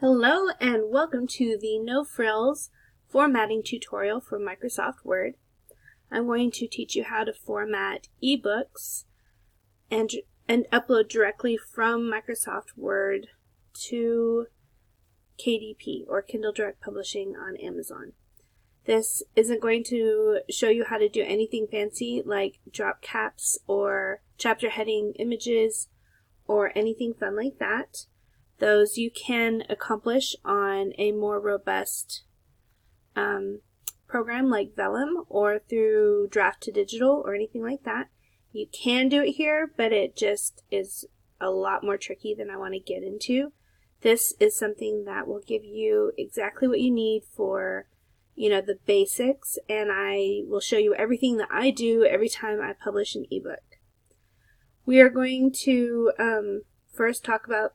Hello and welcome to the No Frills formatting tutorial for Microsoft Word. I'm going to teach you how to format ebooks and upload directly from Microsoft Word to KDP or Kindle Direct Publishing on Amazon. This isn't going to show you how to do anything fancy like drop caps or chapter heading images or anything fun like that. Those you can accomplish on a more robust program like Vellum or through Draft to Digital or anything like that. You can do it here, but it just is a lot more tricky than I want to get into. This is something that will give you exactly what you need for, the basics, and I will show you everything that I do every time I publish an ebook. We are going to first talk about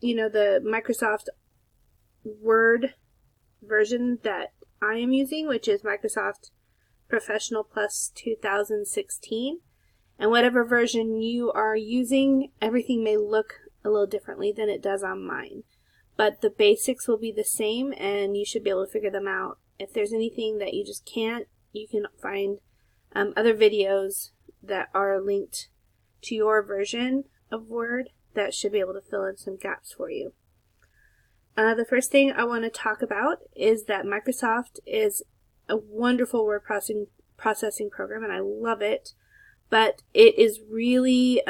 the Microsoft Word version that I am using, which is Microsoft Professional Plus 2016. And whatever version you are using, everything may look a little differently than it does on mine. But the basics will be the same, and you should be able to figure them out. If there's anything that you just can't, you can find other videos that are linked to your version of Word that should be able to fill in some gaps for you. The first thing I want to talk about is that Microsoft is a wonderful word processing program, and I love it, but it is really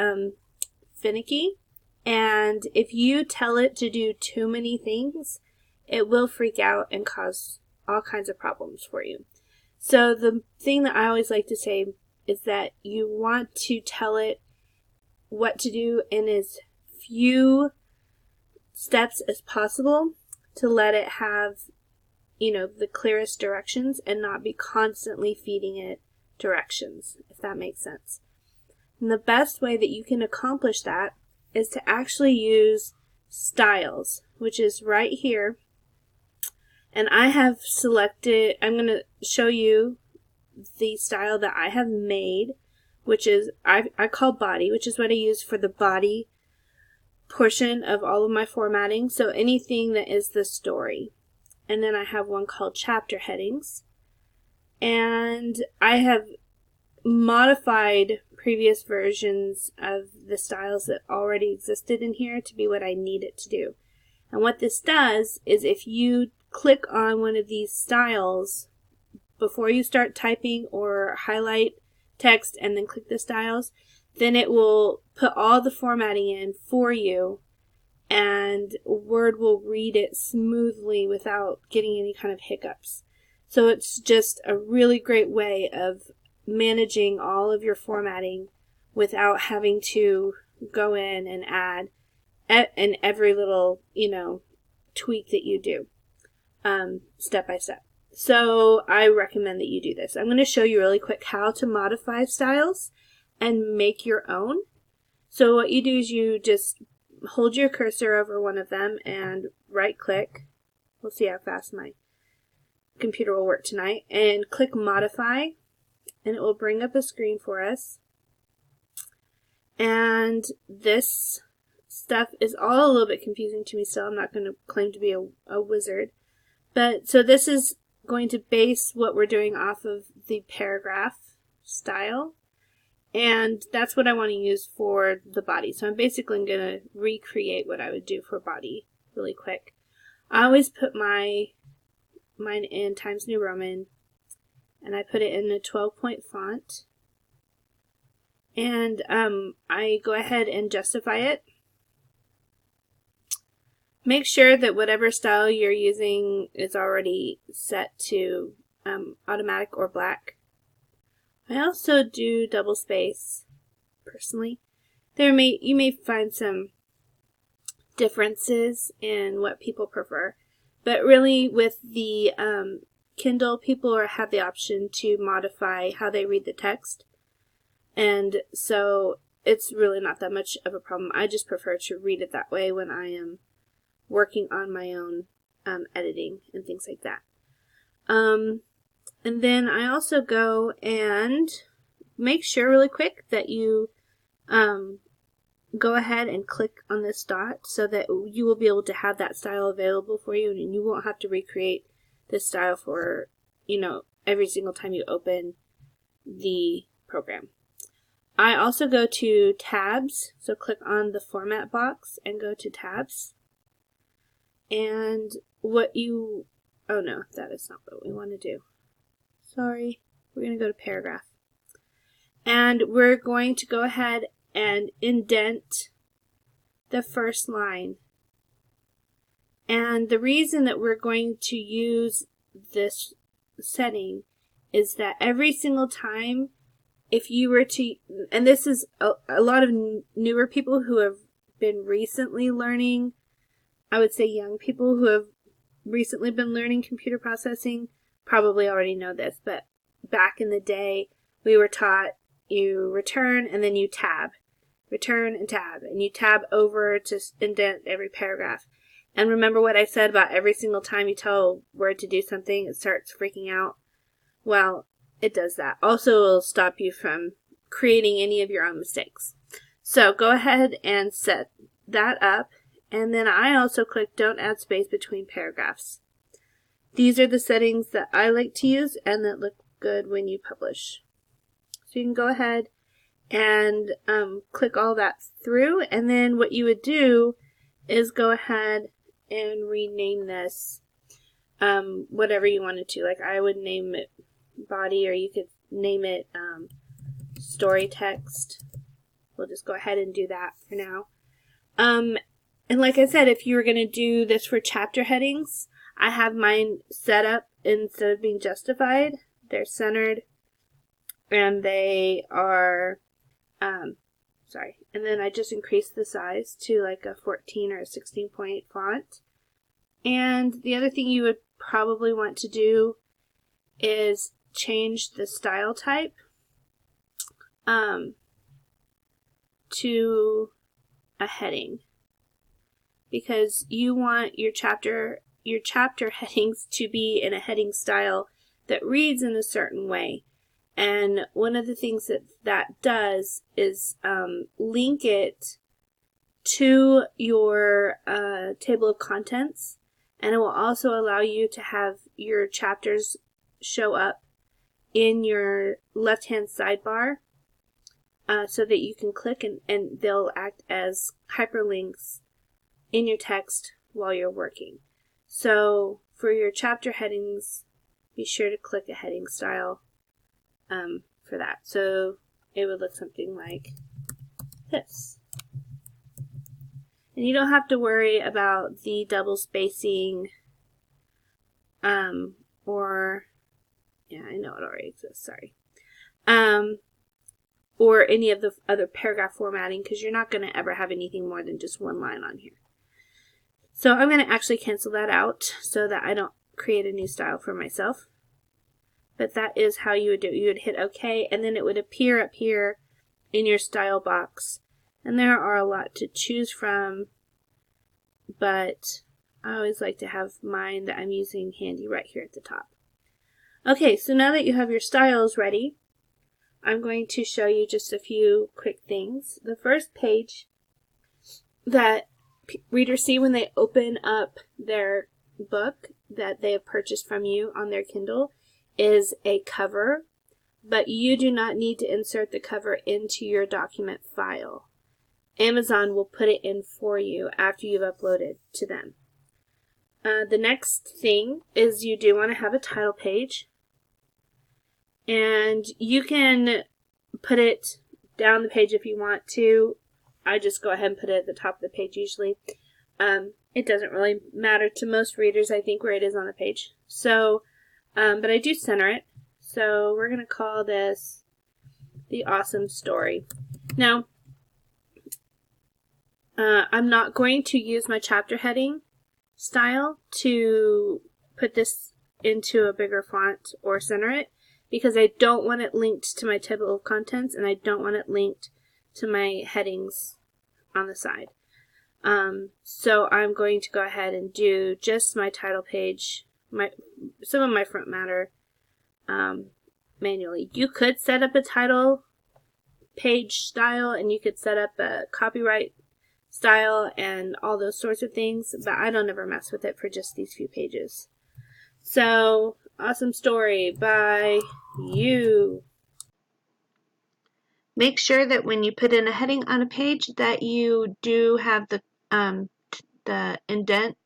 finicky, and if you tell it to do too many things, it will freak out and cause all kinds of problems for you. So the thing that I always like to say is that you want to tell it what to do in as few steps as possible to let it have, the clearest directions and not be constantly feeding it directions, if that makes sense. And the best way that you can accomplish that is to actually use styles, which is right here. And I have selected, I'm going to show you the style that I have made, which is, I call body, which is what I use for the body portion of all of my formatting. So anything that is the story. And then I have one called chapter headings. And I have modified previous versions of the styles that already existed in here to be what I need it to do. And what this does is if you click on one of these styles before you start typing or highlight text and then click the styles, then it will put all the formatting in for you and Word will read it smoothly without getting any kind of hiccups. So it's just a really great way of managing all of your formatting without having to go in and add in every little, tweak that you do step by step. So I recommend that you do this. I'm going to show you really quick how to modify styles and make your own. So what you do is you just hold your cursor over one of them and right click. We'll see how fast my computer will work tonight. And click modify and it will bring up a screen for us. And this stuff is all a little bit confusing to me still. I'm not going to claim to be a wizard. But so this is going to base what we're doing off of the paragraph style. And that's what I want to use for the body. So I'm basically going to recreate what I would do for body really quick. I always put mine in Times New Roman. And I put it in a 12-point font. And I go ahead and justify it. Make sure that whatever style you're using is already set to automatic or black. I also do double space, personally. You may find some differences in what people prefer, but really with the Kindle, people have the option to modify how they read the text, and so it's really not that much of a problem. I just prefer to read it that way when I am working on my own editing and things like that. And then I also go and make sure really quick that you go ahead and click on this dot so that you will be able to have that style available for you, and you won't have to recreate this style for, every single time you open the program. I also go to tabs, so click on the format box and go to tabs. And oh no, that is not what we want to do. Sorry, we're going to go to paragraph. And we're going to go ahead and indent the first line. And the reason that we're going to use this setting is that every single time, if you were to, and this is a lot of newer people who have been recently learning, I would say young people who have recently been learning computer processing probably already know this, but back in the day, we were taught you return and then you tab. Return and tab. And you tab over to indent every paragraph. And remember what I said about every single time you tell Word to do something, it starts freaking out? Well, it does that. Also, it will stop you from creating any of your own mistakes. So go ahead and set that up. And then I also click Don't Add Space Between Paragraphs. These are the settings that I like to use and that look good when you publish. So you can go ahead and click all that through, and then what you would do is go ahead and rename this whatever you wanted to. Like I would name it body, or you could name it story text. We'll just go ahead and do that for now. And like I said, if you were going to do this for chapter headings, I have mine set up instead of being justified. They're centered, and they are, and then I just increased the size to like a 14 or a 16 point font. And the other thing you would probably want to do is change the style type to a heading, because you want your chapter headings to be in a heading style that reads in a certain way. And one of the things that does is link it to your table of contents, and it will also allow you to have your chapters show up in your left-hand sidebar so that you can click and they'll act as hyperlinks in your text while you're working. So for your chapter headings, be sure to click a heading style for that. So it would look something like this. And you don't have to worry about the double spacing or, yeah, I know it already exists, sorry. Or any of the other paragraph formatting, because you're not going to ever have anything more than just one line on here. So I'm going to actually cancel that out so that I don't create a new style for myself. But that is how you would do it. You would hit OK, and then it would appear up here in your style box. And there are a lot to choose from, but I always like to have mine that I'm using handy right here at the top. Okay, so now that you have your styles ready, I'm going to show you just a few quick things. The first page that readers see when they open up their book that they have purchased from you on their Kindle is a cover, but you do not need to insert the cover into your document file. Amazon will put it in for you after you've uploaded to them. The next thing is you do want to have a title page, and you can put it down the page if you want to. I just go ahead and put it at the top of the page usually. It doesn't really matter to most readers, I think, where it is on the page. So, but I do center it. So we're going to call this The Awesome Story. Now, I'm not going to use my chapter heading style to put this into a bigger font or center it, because I don't want it linked to my table of contents, and I don't want it linked to my headings on the side. So I'm going to go ahead and do just my title page, some of my front matter manually. You could set up a title page style, and you could set up a copyright style and all those sorts of things, but I don't ever mess with it for just these few pages. So, awesome story by you. Make sure that when you put in a heading on a page that you do have the indent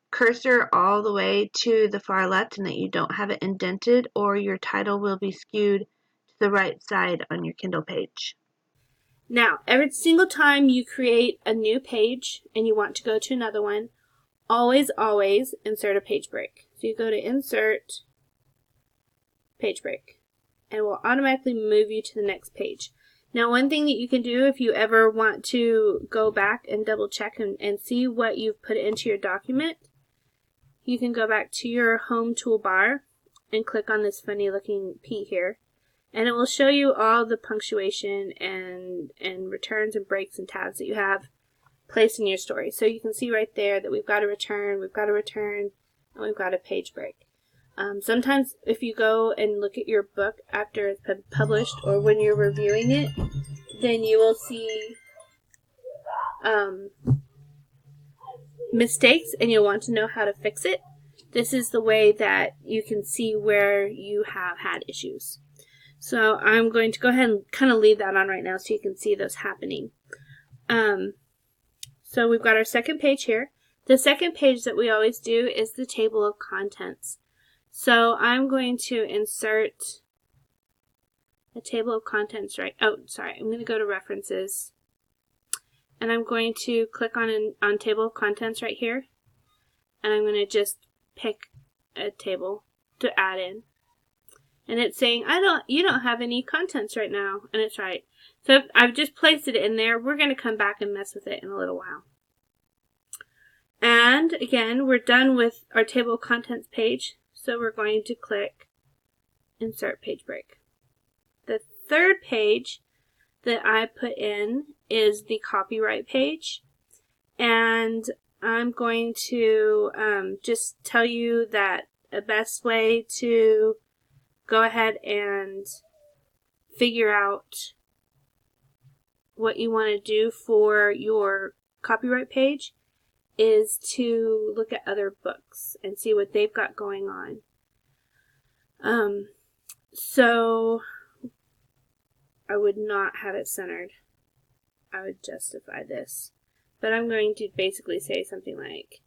cursor all the way to the far left and that you don't have it indented, or your title will be skewed to the right side on your Kindle page. Now, every single time you create a new page and you want to go to another one, always insert a page break. So you go to Insert, Page Break, and it will automatically move you to the next page. Now, one thing that you can do if you ever want to go back and double check and see what you've put into your document, you can go back to your home toolbar and click on this funny looking P here, and it will show you all the punctuation and returns and breaks and tabs that you have placed in your story. So you can see right there that we've got a return, and we've got a page break. Sometimes if you go and look at your book after it's been published or when you're reviewing it, then you will see mistakes and you'll want to know how to fix it. This is the way that you can see where you have had issues. So I'm going to go ahead and kind of leave that on right now so you can see those happening. So we've got our second page here. The second page that we always do is the table of contents. So I'm going to insert a table of contents I'm going to go to References. And I'm going to click on Table of Contents right here. And I'm going to just pick a table to add in. And it's saying, you don't have any contents right now. And it's right. So I've just placed it in there. We're going to come back and mess with it in a little while. And again, we're done with our Table of Contents page. So we're going to click Insert Page Break. The third page that I put in is the copyright page. And I'm going to just tell you that the best way to go ahead and figure out what you want to do for your copyright page is to look at other books and see what they've got going on. So I would not have it centered. I would justify this. But I'm going to basically say something like,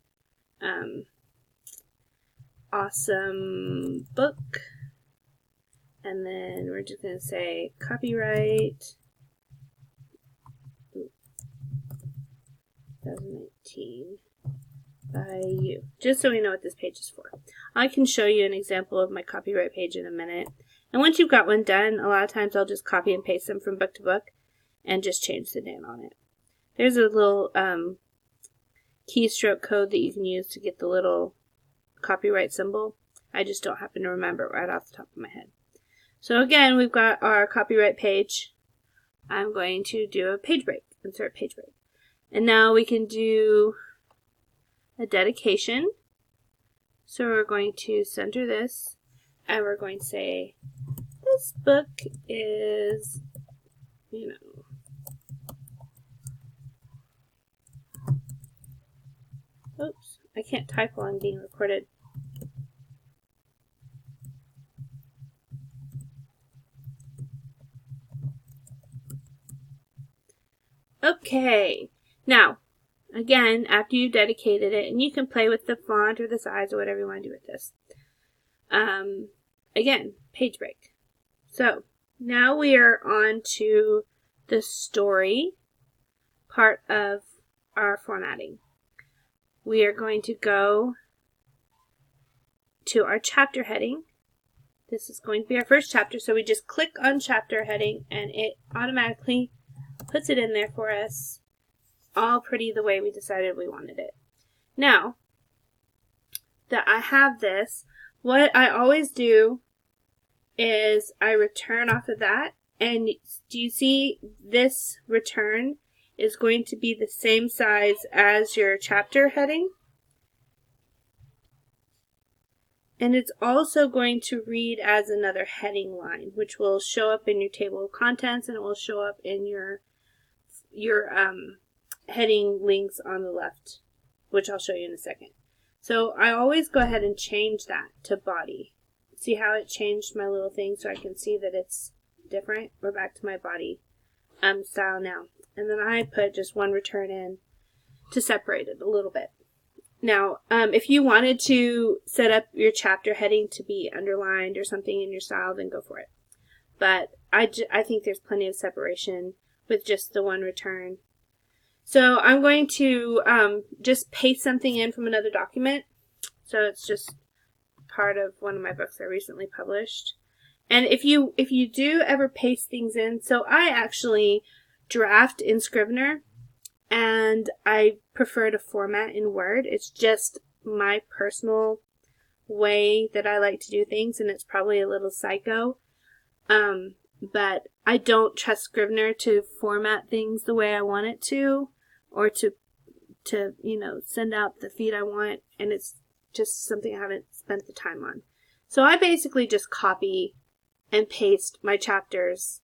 awesome book. And then we're just going to say copyright 2019 by you. Just so we know what this page is for. I can show you an example of my copyright page in a minute. And once you've got one done, a lot of times I'll just copy and paste them from book to book and just change the name on it. There's a little keystroke code that you can use to get the little copyright symbol. I just don't happen to remember it right off the top of my head. So again, we've got our copyright page. I'm going to do a page break, insert page break. And now we can do a dedication. So we're going to center this, and we're going to say, this book is, oops, I can't type while I'm being recorded. Okay, now, again, after you've dedicated it, and you can play with the font or the size or whatever you want to do with this. Again, page break. So, now we are on to the story part of our formatting. We are going to go to our chapter heading. This is going to be our first chapter, so we just click on chapter heading and it automatically puts it in there for us, all pretty the way we decided we wanted it. Now that I have this, what I always do is I return off of that, and do you see this return is going to be the same size as your chapter heading? And it's also going to read as another heading line, which will show up in your table of contents, and it will show up in your heading links on the left, which I'll show you in a second. So I always go ahead and change that to body. See how it changed my little thing so I can see that it's different? We're back to my body style now. And then I put just one return in to separate it a little bit. Now, if you wanted to set up your chapter heading to be underlined or something in your style, then go for it. But I think there's plenty of separation with just the one return. So I'm going to just paste something in from another document. So it's just part of one of my books I recently published. And if you do ever paste things in, so I actually draft in Scrivener, and I prefer to format in Word. It's just my personal way that I like to do things, and it's probably a little psycho. But I don't trust Scrivener to format things the way I want it to, or to send out the feed I want, and it's just something I haven't spent the time on. So I basically just copy and paste my chapters.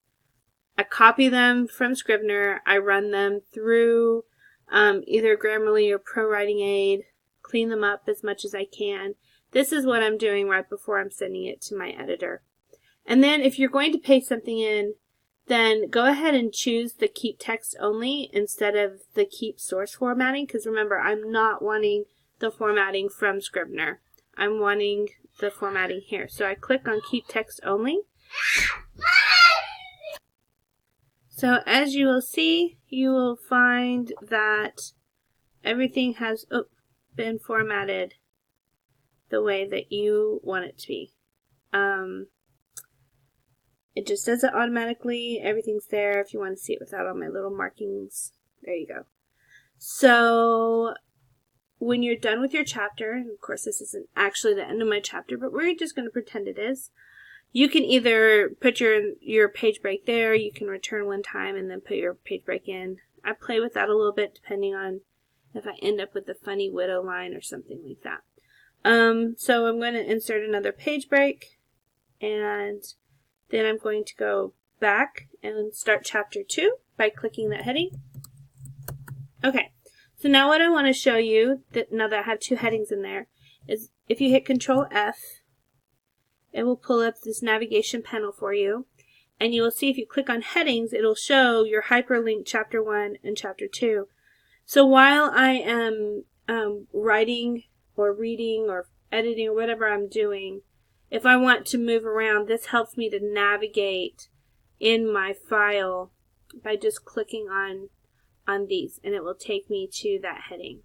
I copy them from Scrivener, I run them through either Grammarly or Pro Writing Aid, clean them up as much as I can. This is what I'm doing right before I'm sending it to my editor. And then if you're going to paste something in, then go ahead and choose the keep text only instead of the keep source formatting, because remember, I'm not wanting the formatting from Scrivener. I'm wanting the formatting here. So I click on keep text only. So as you will see, you will find that everything has been formatted the way that you want it to be. It just does it automatically. Everything's there. If you want to see it without all my little markings, there you go. So when you're done with your chapter, and of course this isn't actually the end of my chapter, but we're just going to pretend it is. You can either put your page break there, you can return one time and then put your page break in. I play with that a little bit depending on if I end up with a funny widow line or something like that. So I'm going to insert another page break, and then I'm going to go back and start chapter 2 by clicking that heading. Okay, so now what I want to show you, that now that I have two headings in there, is if you hit Control F, it will pull up this navigation panel for you, and you will see if you click on headings, it'll show your hyperlink chapter 1 and chapter 2. So while I am writing or reading or editing or whatever I'm doing, if I want to move around, this helps me to navigate in my file by just clicking on these, and it will take me to that heading.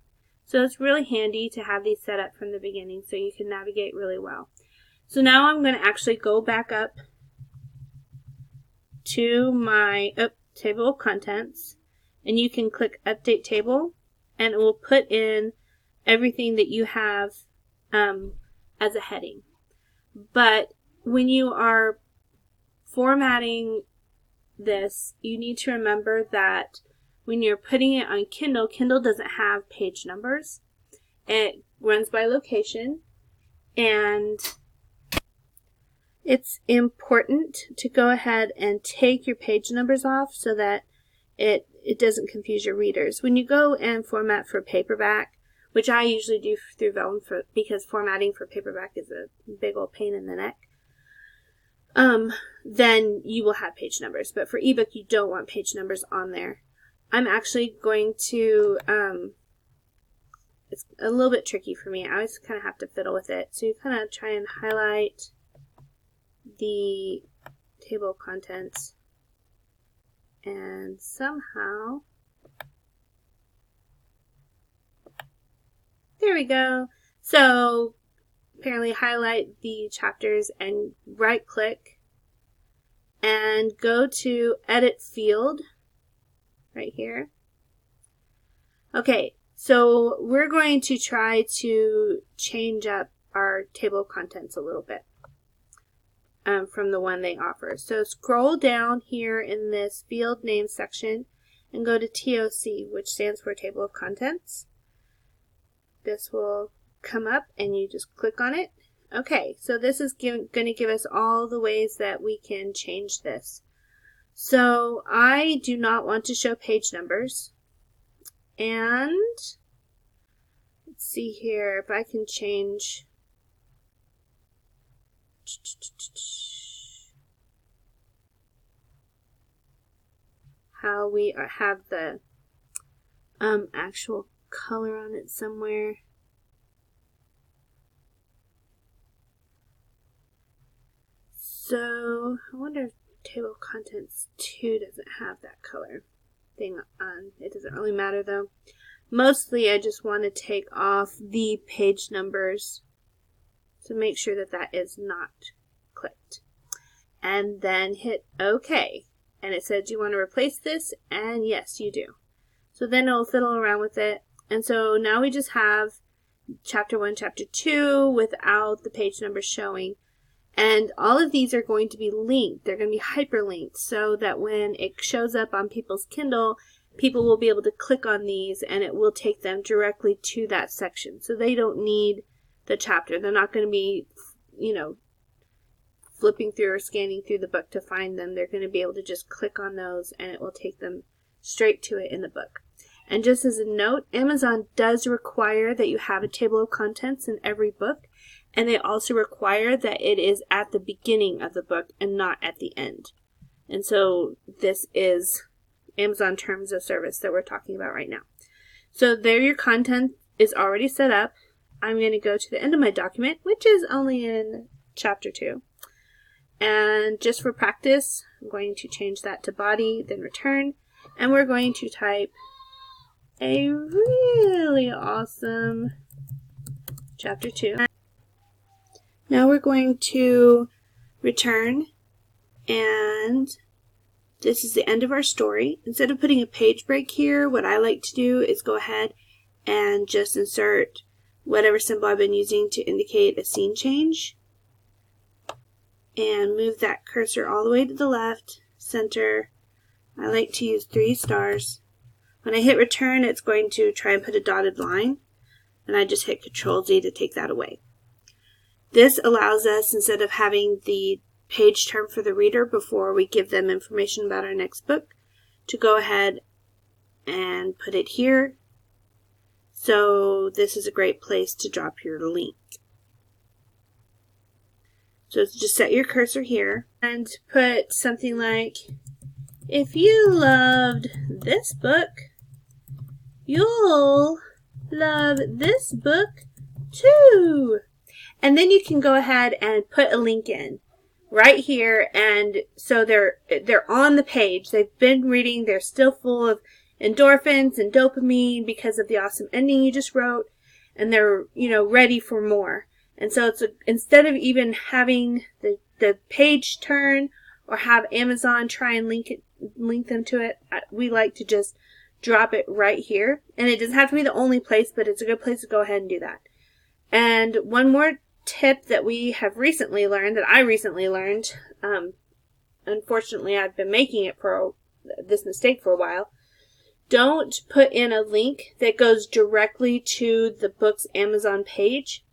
So it's really handy to have these set up from the beginning so you can navigate really well. So now I'm going to actually go back up to my table of contents, and you can click Update Table, and it will put in everything that you have as a heading. But when you are formatting this, you need to remember that when you're putting it on Kindle, Kindle doesn't have page numbers. It runs by location, and it's important to go ahead and take your page numbers off so that it doesn't confuse your readers. When you go and format for paperback, which I usually do through Vellum because formatting for paperback is a big old pain in the neck, then you will have page numbers. But for ebook, you don't want page numbers on there. I'm actually going to, it's a little bit tricky for me. I always kind of have to fiddle with it. So you kind of try and highlight the table of contents, and somehow, there we go. So apparently highlight the chapters and right click and go to edit field right here. Okay, so we're going to try to change up our table of contents a little bit from the one they offer. So scroll down here in this field name section and go to TOC, which stands for Table of Contents. This will come up and you just click on it. Okay, so this is going to give us all the ways that we can change this. So I do not want to show page numbers. And let's see here if I can change how we have the actual color on it somewhere. So I wonder if table of contents 2 doesn't have that color thing on. It doesn't really matter though. Mostly I just want to take off the page numbers. So make sure that that is not clicked. And then hit OK. And it says you want to replace this, and yes, you do. So then it'll fiddle around with it. And so now we just have chapter 1, chapter 2 without the page numbers showing. And all of these are going to be linked. They're going to be hyperlinked so that when it shows up on people's Kindle, people will be able to click on these and it will take them directly to that section. So they don't need the chapter. They're not going to be, flipping through or scanning through the book to find them. They're going to be able to just click on those and it will take them straight to it in the book. And just as a note, Amazon does require that you have a table of contents in every book. And they also require that it is at the beginning of the book and not at the end. And so this is Amazon Terms of Service that we're talking about right now. So there your content is already set up. I'm going to go to the end of my document, which is only in chapter 2. And just for practice, I'm going to change that to body, then return. And we're going to type a really awesome chapter 2. Now we're going to return, and this is the end of our story. Instead of putting a page break here, what I like to do is go ahead and just insert whatever symbol I've been using to indicate a scene change. And move that cursor all the way to the left, center. I like to use 3 stars. When I hit return, it's going to try and put a dotted line, and I just hit Control-Z to take that away. This allows us, instead of having the page term for the reader before we give them information about our next book, to go ahead and put it here. So this is a great place to drop your link. So just set your cursor here and put something like, if you loved this book, you'll love this book too. And then you can go ahead and put a link in right here. And so they're on the page. They've been reading. They're still full of endorphins and dopamine because of the awesome ending you just wrote. And they're, ready for more. And so instead of even having the page turn or have Amazon try and link them to it, we like to just drop it right here. And it doesn't have to be the only place, but it's a good place to go ahead and do that. And one more tip that we have recently learned, that I recently learned, unfortunately I've been making it for this mistake for a while. Don't put in a link that goes directly to the book's Amazon page,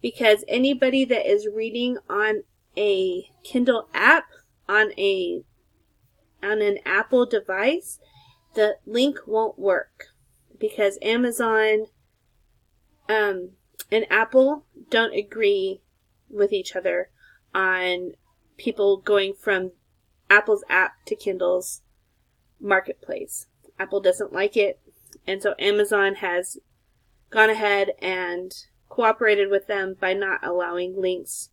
because anybody that is reading on a Kindle app, on an Apple device, the link won't work, because Amazon and Apple don't agree with each other on people going from Apple's app to Kindle's marketplace. Apple doesn't like it, and so Amazon has gone ahead and cooperated with them by not allowing links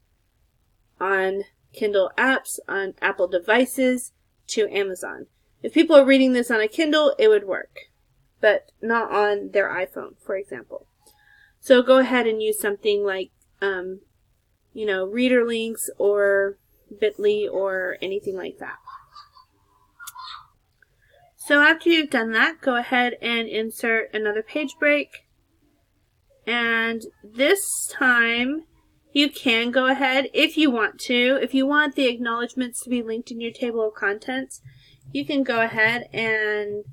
on Kindle apps on Apple devices to Amazon. If people are reading this on a Kindle, it would work, but not on their iPhone, for example. So go ahead and use something like, reader links or Bitly or anything like that. So after you've done that, go ahead and insert another page break. And this time, you can go ahead, if you want to, if you want the acknowledgments to be linked in your table of contents, you can go ahead and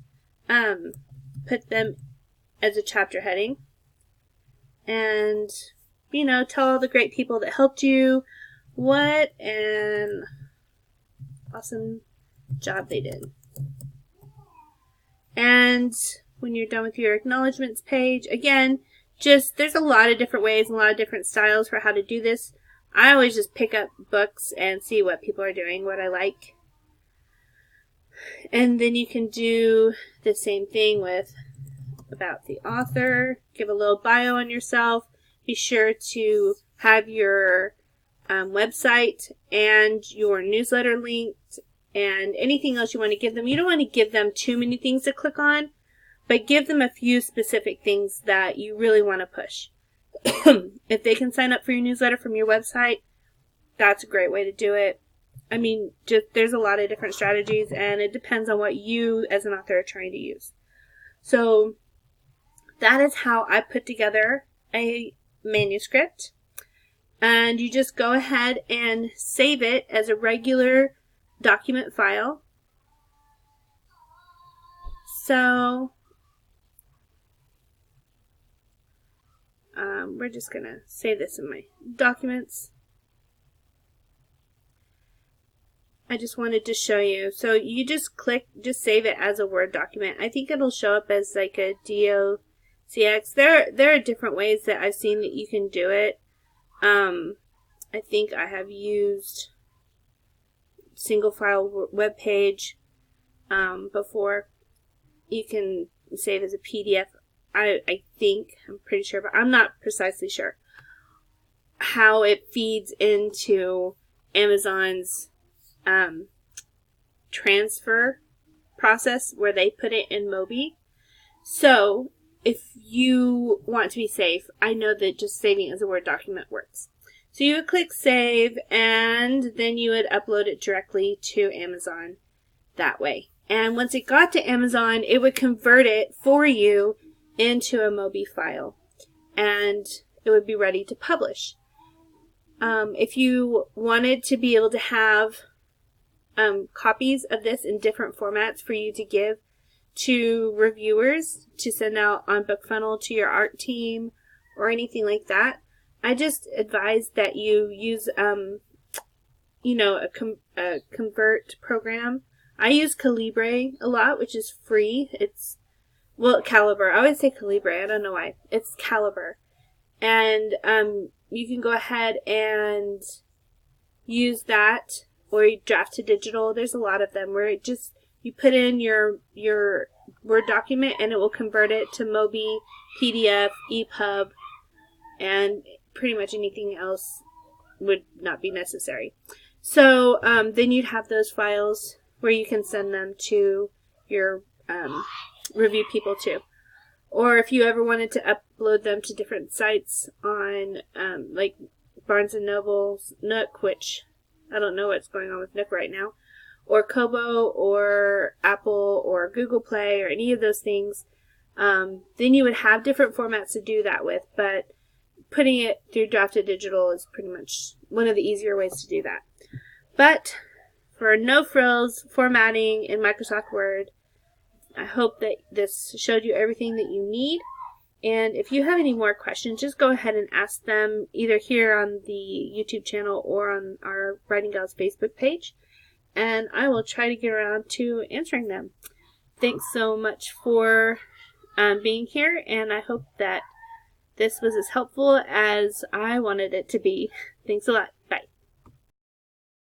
put them as a chapter heading. And tell all the great people that helped you what an awesome job they did. And when you're done with your acknowledgments page, again, there's a lot of different ways and a lot of different styles for how to do this. I always just pick up books and see what people are doing, what I like. And then you can do the same thing with about the author. Give a little bio on yourself. Be sure to have your website and your newsletter linked and anything else you want to give them. You don't want to give them too many things to click on, but give them a few specific things that you really want to push. If they can sign up for your newsletter from your website, that's a great way to do it. I mean, there's a lot of different strategies, and it depends on what you as an author are trying to use. So that is how I put together a manuscript. And you just go ahead and save it as a regular document file. So we're just going to save this in my documents. I just wanted to show you. So you just save it as a Word document. I think it'll show up as like a docx. There are different ways that I've seen that you can do it. I think I have used single file web page before. You can save as a PDF. I think, I'm pretty sure, but I'm not precisely sure how it feeds into Amazon's transfer process where they put it in Mobi. So if you want to be safe, I know that just saving as a Word document works. So you would click save, and then you would upload it directly to Amazon that way. And once it got to Amazon, it would convert it for you into a Mobi file, and it would be ready to publish. If you wanted to be able to have copies of this in different formats for you to give to reviewers to send out on BookFunnel to your art team or anything like that, I just advise that you use a convert program. I use Calibre a lot, which is free. Calibre. I always say Calibre. I don't know why. It's Calibre. And you can go ahead and use that, or you draft to digital. There's a lot of them where you put in your Word document and it will convert it to Mobi, PDF, EPUB, and pretty much anything else would not be necessary. So then you'd have those files where you can send them to your review people too. Or if you ever wanted to upload them to different sites on like Barnes & Noble's Nook, which I don't know what's going on with Nook right now, or Kobo or Apple or Google Play or any of those things, then you would have different formats to do that with, but putting it through Draft to Digital is pretty much one of the easier ways to do that. But for no frills formatting in Microsoft Word, I hope that this showed you everything that you need. And if you have any more questions, just go ahead and ask them either here on the YouTube channel or on our Writing Gals Facebook page, and I will try to get around to answering them. Thanks so much for being here, and I hope that this was as helpful as I wanted it to be. Thanks a lot.